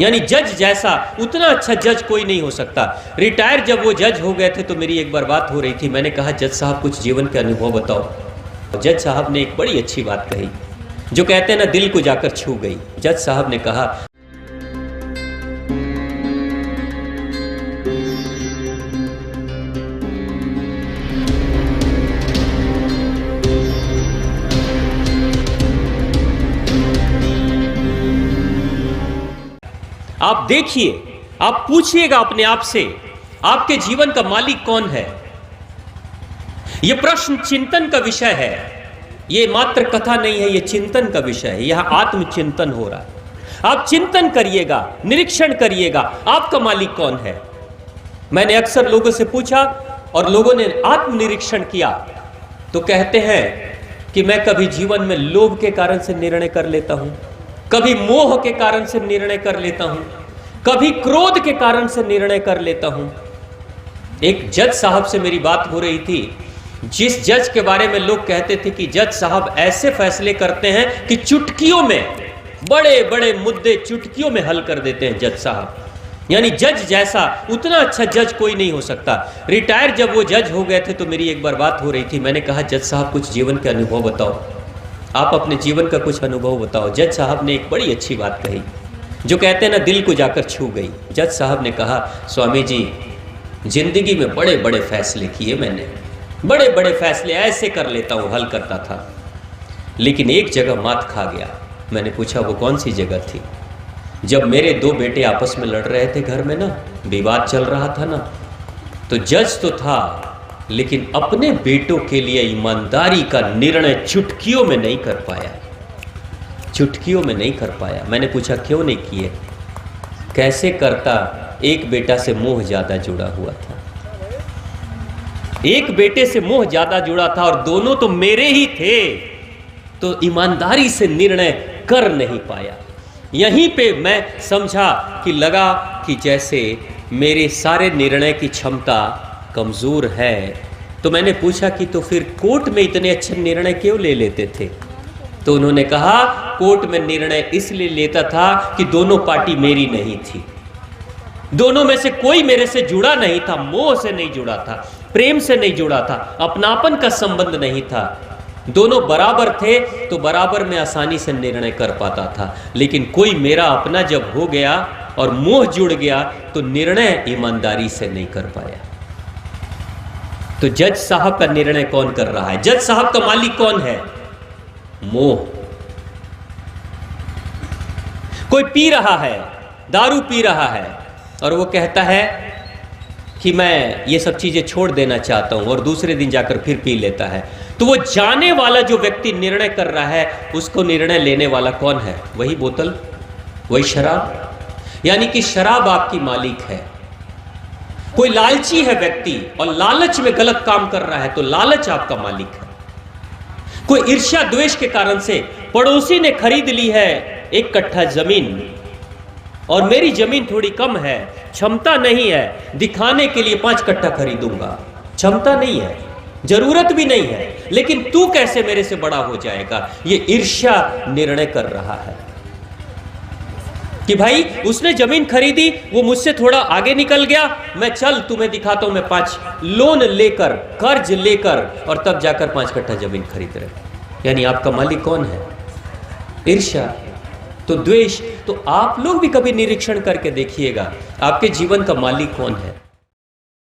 यानी जज जैसा उतना अच्छा जज कोई नहीं हो सकता। रिटायर जब वो जज हो गए थे तो मेरी एक बार बात हो रही थी, मैंने कहा जज साहब कुछ जीवन के अनुभव बताओ। जज साहब ने एक बड़ी अच्छी बात कही जो कहते हैं ना, दिल को जाकर छू गई। जज साहब ने कहा, आप देखिए, आप पूछिएगा अपने आप से, आपके जीवन का मालिक कौन है। यह प्रश्न चिंतन का विषय है, यह मात्र कथा नहीं है, यह चिंतन का विषय है। यह आत्मचिंतन हो रहा है। आप चिंतन करिएगा, निरीक्षण करिएगा, आपका मालिक कौन है। मैंने अक्सर लोगों से पूछा और लोगों ने आत्मनिरीक्षण किया तो कहते हैं कि मैं कभी जीवन में लोभ के कारण से निर्णय कर लेता हूं, कभी मोह के कारण से निर्णय कर लेता हूं, कभी क्रोध के कारण से निर्णय कर लेता हूं। एक जज साहब से मेरी बात हो रही थी, जिस जज के बारे में लोग कहते थे कि जज साहब ऐसे फैसले करते हैं कि चुटकियों में, बड़े बड़े मुद्दे चुटकियों में हल कर देते हैं जज साहब। यानी जज जैसा उतना अच्छा जज कोई नहीं हो सकता। रिटायर जब वो जज हो गए थे तो मेरी एक बार बात हो रही थी, मैंने कहा जज साहब कुछ जीवन के अनुभव बताओ, आप अपने जीवन का कुछ अनुभव बताओ। जज साहब ने एक बड़ी अच्छी बात कही जो कहते हैं ना, दिल को जाकर छू गई। जज साहब ने कहा, स्वामी जी जिंदगी में बड़े बड़े फैसले किए मैंने, बड़े बड़े फैसले ऐसे कर लेता हूँ, हल करता था, लेकिन एक जगह मात खा गया। मैंने पूछा वो कौन सी जगह थी। जब मेरे दो बेटे आपस में लड़ रहे थे घर में ना, विवाद चल रहा था ना, तो जज तो था लेकिन अपने बेटों के लिए ईमानदारी का निर्णय चुटकियों में नहीं कर पाया, चुटकियों में नहीं कर पाया। मैंने पूछा क्यों नहीं किए। कैसे करता, एक बेटा से मोह ज्यादा जुड़ा हुआ था, एक बेटे से मोह ज्यादा जुड़ा था और दोनों तो मेरे ही थे, तो ईमानदारी से निर्णय कर नहीं पाया। यहीं पे मैं समझा कि लगा कि जैसे मेरे सारे निर्णय की क्षमता कमजोर है। तो मैंने पूछा कि तो फिर कोर्ट में इतने अच्छे निर्णय क्यों ले लेते थे। तो उन्होंने कहा कोर्ट में निर्णय इसलिए लेता था कि दोनों पार्टी मेरी नहीं थी, दोनों में से कोई मेरे से जुड़ा नहीं था, मोह से नहीं जुड़ा था, प्रेम से नहीं जुड़ा था, अपनापन का संबंध नहीं था। दोनों बराबर थे तो बराबर में आसानी से निर्णय कर पाता था, लेकिन कोई मेरा अपना जब हो गया और मोह जुड़ गया तो निर्णय ईमानदारी से नहीं कर पाया। तो जज साहब का निर्णय कौन कर रहा है, जज साहब का मालिक कौन है। मोह। कोई पी रहा है, दारू पी रहा है और वो कहता है कि मैं ये सब चीजें छोड़ देना चाहता हूं और दूसरे दिन जाकर फिर पी लेता है। तो वो जाने वाला जो व्यक्ति निर्णय कर रहा है, उसको निर्णय लेने वाला कौन है, वही बोतल, वही शराब। यानी कि शराब आपकी मालिक है। कोई लालची है व्यक्ति और लालच में गलत काम कर रहा है तो लालच आपका मालिक है। कोई ईर्ष्या द्वेष के कारण से पड़ोसी ने खरीद ली है 1 कट्ठा जमीन और मेरी जमीन थोड़ी कम है, क्षमता नहीं है, दिखाने के लिए 5 कट्ठा खरीदूंगा, क्षमता नहीं है, जरूरत भी नहीं है, लेकिन तू कैसे मेरे से बड़ा हो जाएगा, ये ईर्ष्या निर्णय कर रहा है कि भाई उसने जमीन खरीदी, वो मुझसे थोड़ा आगे निकल गया, मैं चल तुम्हें दिखाता हूं, मैं 5 लोन लेकर, कर्ज लेकर और तब जाकर 5 कट्ठा जमीन खरीद रहे। यानी आपका मालिक कौन है, ईर्ष्या। तो द्वेष। तो आप लोग भी कभी निरीक्षण करके देखिएगा आपके जीवन का मालिक कौन है।